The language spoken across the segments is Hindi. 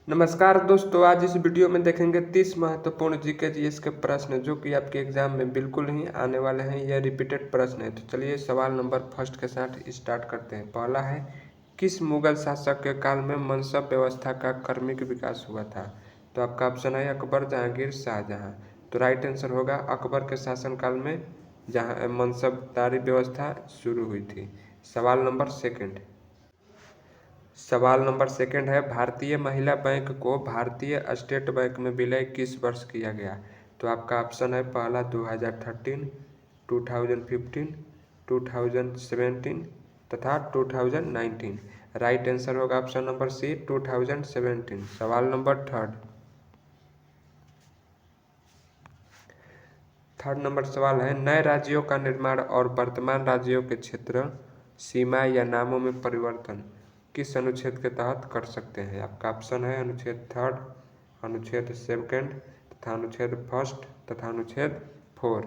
नमस्कार दोस्तों, आज इस वीडियो में देखेंगे 30 महत्वपूर्ण जीके जीएस के प्रश्न जो कि आपके एग्जाम में बिल्कुल ही आने वाले हैं। यह रिपीटेड प्रश्न है। तो चलिए सवाल नंबर फर्स्ट के साथ स्टार्ट करते हैं। पहला है, किस मुगल शासक के काल में मनसब व्यवस्था का क्रमिक विकास हुआ था? तो आपका ऑप्शन है अकबर, जहांगीर, शाहजहां। तो राइट आंसर होगा अकबर के शासनकाल में जहां मनसबदारी व्यवस्था शुरू हुई थी। सवाल नंबर सेकंड है, भारतीय महिला बैंक को भारतीय स्टेट बैंक में विलय किस वर्ष किया गया? तो आपका ऑप्शन है पहला 2013, 2015, 2017 तथा 2019। राइट आंसर होगा ऑप्शन नंबर सी 2017। सवाल नंबर थर्ड नंबर सवाल है, नए राज्यों का निर्माण और वर्तमान राज्यों के क्षेत्र, सीमा या नामों में परिवर्तन किस अनुच्छेद के तहत कर सकते हैं? आपका ऑप्शन है अनुच्छेद 3, अनुच्छेद 7 तथा अनुच्छेद 1 तथा अनुच्छेद 4।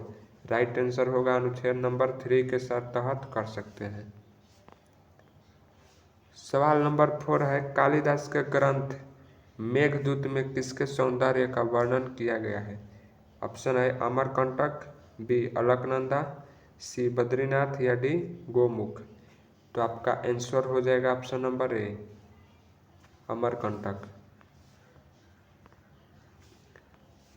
राइट आंसर होगा अनुच्छेद नंबर 3 के साथ तहत कर सकते हैं। सवाल नंबर 4 है, कालिदास के ग्रंथ मेघदूत में किसके सौंदर्य का वर्णन किया गया है? ऑप्शन है अमरकंटक, बी अलकनंदा, सी बद्रीनाथ या डी गोमुख। तो आपका आंसर हो जाएगा ऑप्शन नंबर ए अमरकंटक।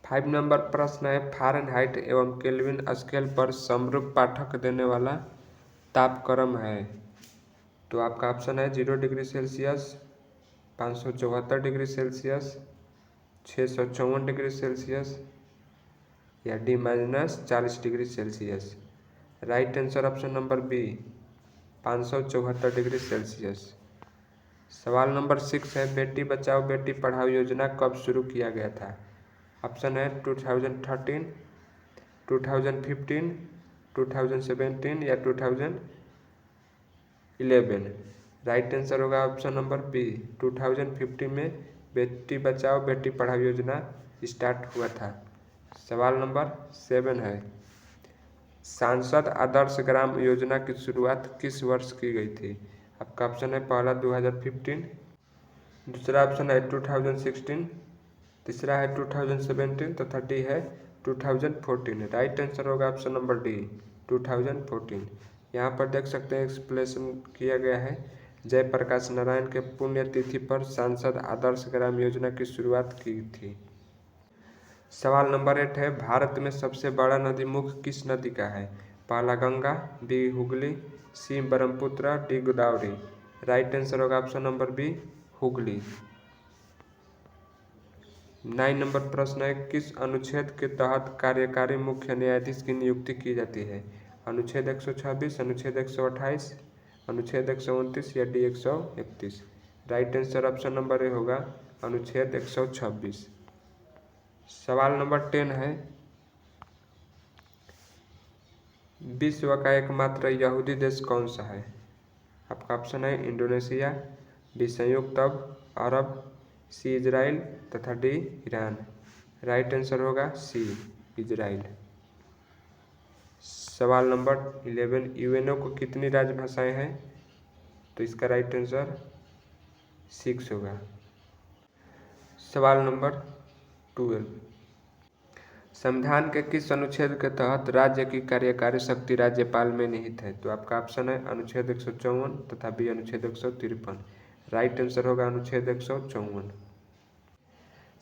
5 नंबर प्रश्न है, फ़ारेनहाइट एवं केल्विन स्केल पर समरूप पाठक देने वाला तापक्रम है? तो आपका ऑप्शन है 0 degree Celsius, 574 degree Celsius, 654 degree Celsius या D -40 degree Celsius. Right answer option number B 574 degree Celsius. सवाल नंबर 6 है, बेटी बचाओ बेटी पढ़ाओ योजना कब शुरू किया गया था? ऑप्शन है 2013, 2015, 2017 या 2011। राइट आंसर होगा ऑप्शन नंबर बी 2015 में बेटी बचाओ बेटी पढ़ाओ योजना स्टार्ट हुआ था। सवाल नंबर 7 है, सांसद आदर्श ग्राम योजना की शुरुआत किस वर्ष की गई थी? आपका ऑप्शन है पहला 2015, दूसरा ऑप्शन है 2016, तीसरा है 2017 तथा डी है 2014। राइट आंसर होगा ऑप्शन नंबर डी 2014। यहाँ पर देख सकते हैं एक्सप्लेनेशन किया गया है, जयप्रकाश नारायण के पुण्यतिथि पर सांसद आदर्श ग्राम योजना की शुरुआत की थी। सवाल नंबर 8 है, भारत में सबसे बड़ा नदी मुख किस नदी का है? पहला Ganga, B Hooghly, C Brahmaputra, D Godavari. Right answer होगा ऑप्शन नंबर बी हुगली। 9 नंबर प्रश्न है, किस अनुच्छेद के तहत कार्यकारी मुख्य न्यायाधीश की नियुक्ति की जाती है? अनुच्छेद 126, अनुच्छेद 128, अनुच्छेद 129 या D 131। Right answer option number ए होगा अनुच्छेद 126। सवाल नंबर 10 है, विश्व का एकमात्र यहूदी देश कौन सा है? आपका ऑप्शन है इंडोनेशिया, बी संयुक्त अरब, सी इजराइल तथा डी ईरान। राइट आंसर होगा सी इजराइल। सवाल नंबर 11, यूएनओ को कितनी राजभाषाएं हैं? तो इसका राइट आंसर 6 होगा। सवाल नंबर 12, संविधान के किस अनुच्छेद के तहत राज्य की कार्यकारी शक्ति राज्यपाल में निहित है? तो आपका ऑप्शन है अनुच्छेद 154 तथा बी अनुच्छेद 153। राइट आंसर होगा अनुच्छेद 154।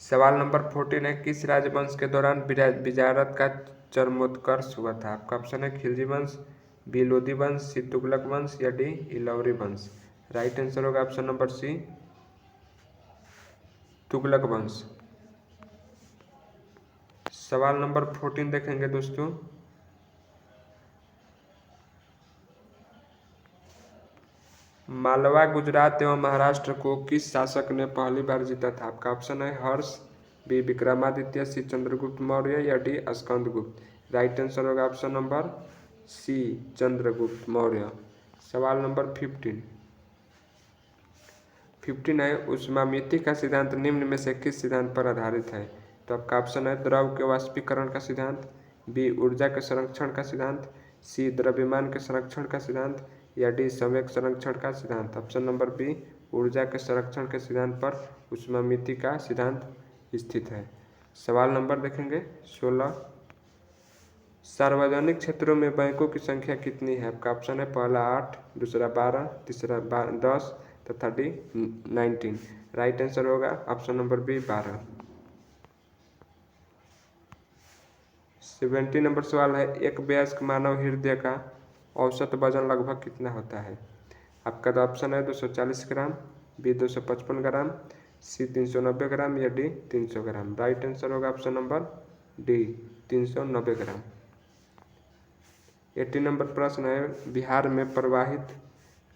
सवाल नंबर 14 है, किस राजवंश के दौरान विजारत का चरमोत्कर्ष हुआ था? आपका ऑप्शन है खिलजी वंश, बी लोदी वंश, सी तुगलक वंश या डी इलौरी वंश। राइट आंसर होगा ऑप्शन नंबर सी तुगलक वंश। सवाल नंबर 14 देखेंगे दोस्तों, मालवा गुजरात एवं महाराष्ट्र को किस शासक ने पहली बार जीता था? आपका ऑप्शन है हर्ष, बी विक्रमादित्य, सी चंद्रगुप्त मौर्य या डी स्कंदगुप्त। राइट आंसर होगा option number C Chandragupta Maurya. सवाल नंबर 15 है, ऊष्मामिति का सिद्धांत निम्न में से किस सिद्धांत पर आधारित है? तो आपका ऑप्शन है द्रव के वाष्पीकरण का सिद्धांत, बी ऊर्जा के संरक्षण का सिद्धांत, सी द्रव्यमान के संरक्षण का सिद्धांत या डी संवेग संरक्षण का सिद्धांत। ऑप्शन नंबर बी ऊर्जा के संरक्षण के सिद्धांत पर ऊष्मामिति का सिद्धांत स्थित है। सवाल नंबर देखेंगे 16। सार्वजनिक क्षेत्रों में बैंकों की संख्या कितनी है? आपका ऑप्शन है पहला 8, दूसरा 12, तीसरा 10 तथा डी 19। राइट आंसर होगा ऑप्शन नंबर बी 12। 70 नंबर सवाल है, एक वयस्क मानव हृदय का औसत वजन लगभग कितना होता है? आपका तो ऑप्शन है 240 ग्राम, बी 255 ग्राम, सी 390 ग्राम या डी 300 ग्राम। राइट आंसर होगा ऑप्शन नंबर डी 390 ग्राम। 80 नंबर प्रश्न है, बिहार में प्रवाहित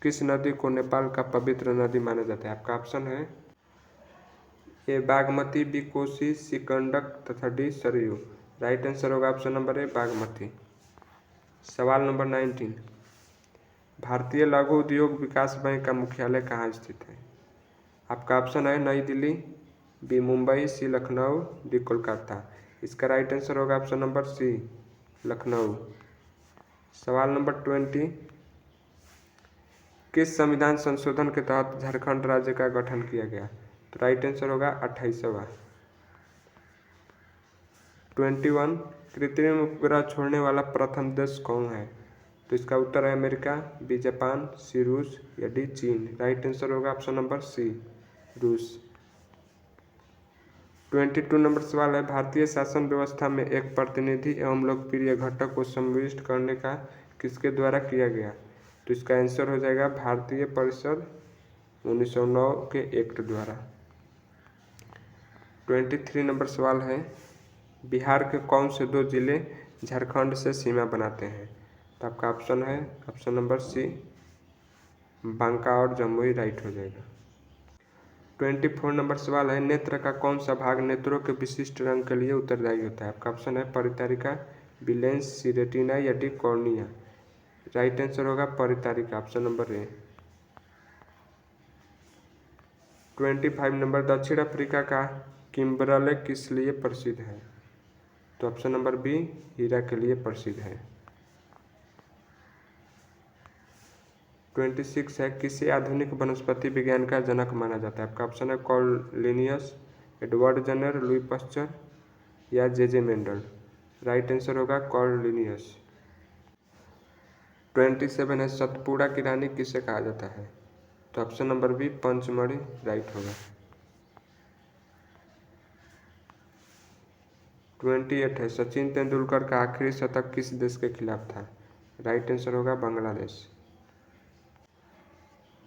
किस नदी को नेपाल का पवित्र नदी माना जाता है? आपका ऑप्शन है ए बागमती, बी कोसी, सी गंडक तथा डी सरयू। राइट आंसर होगा ऑप्शन नंबर ए बागमती। सवाल नंबर 19। भारतीय लघु उद्योग विकास बैंक का मुख्यालय कहाँ स्थित है? आपका ऑप्शन है नई दिल्ली, बी मुंबई, सी लखनऊ, डी कोलकाता। इसका राइट आंसर होगा ऑप्शन नंबर सी लखनऊ। सवाल नंबर 20। किस संविधान संशोधन के तहत झारखंड राज्य का गठन किया गया? तो राइट आंसर होगा 28वां। 21। कृत्रिम उपग्रह छोड़ने वाला प्रथम देश कौन है? तो इसका उत्तर है अमेरिका, बी जापान, सी रूस या डी चीन। राइट आंसर होगा ऑप्शन नंबर सी रूस। 22 नंबर सवाल है, भारतीय शासन व्यवस्था में एक प्रतिनिधि एवं लोकप्रिय घटक को समाविष्ट करने का किसके द्वारा किया गया? तो इसका आंसर हो जाएगा भारतीय परिषद 1909 के एक्ट द्वारा। 23 नंबर सवाल है, बिहार के कौन से दो जिले झारखंड से सीमा बनाते हैं? तो आपका ऑप्शन है ऑप्शन नंबर सी बांका और जमुई। राइट हो जाएगा। 24 नंबर सवाल है, नेत्र का कौन सा भाग नेत्रों के विशिष्ट रंग के लिए उत्तरदायी होता है? आपका ऑप्शन है परितारिका, बी लेंस, सी रेटिना या डी कॉर्निया। राइट आंसर होगा परितारिका, ऑप्शन नंबर ए। 25 नंबर, दक्षिण अफ्रीका का किम्बरले किस लिए प्रसिद्ध है? तो ऑप्शन नंबर बी हीरा के लिए प्रसिद्ध है। 26 है, किसे आधुनिक वनस्पति विज्ञान का जनक माना जाता है? आपका ऑप्शन है Carl Linnaeus, Edward Jenner, Louis Pasteur या जे मेंडल। राइट आंसर होगा कार्ल लिनियस। 27 है, सतपुड़ा की रानी किसे कहा जाता है? तो option number B Pachmarhi. Right होगा। 28 है, सचिन तेंदुलकर का आखिरी शतक किस देश के खिलाफ था? राइट आंसर होगा बांग्लादेश।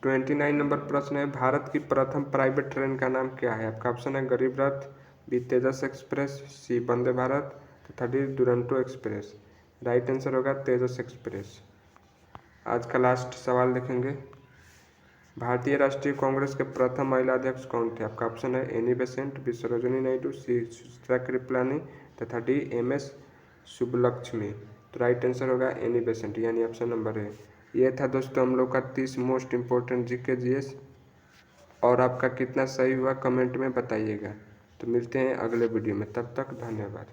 29 नंबर प्रश्न है, भारत की प्रथम प्राइवेट ट्रेन का नाम क्या है? आपका ऑप्शन है गरीब रथ, बी तेजस एक्सप्रेस, सी वंदे भारत तथा D Duronto express. Right answer होगा तेजस एक्सप्रेस। आज का लास्ट सवाल देखेंगे, भारतीय राष्ट्रीय कांग्रेस के प्रथम महिला अध्यक्ष कौन थे? आपका ऑप्शन है Annie Besant, B Sarojini Naidu, C Suchitra Kripalani तथा डी MS सुब्बलक्ष्मी। तो राइट आंसर होगा एनी बेसेंट यानी ऑप्शन नंबर ए। ये था दोस्तों हम लोग का 30 मोस्ट इम्पोर्टेंट GK GS, और आपका कितना सही हुआ कमेंट में बताइएगा। तो मिलते हैं अगले वीडियो में, तब तक धन्यवाद।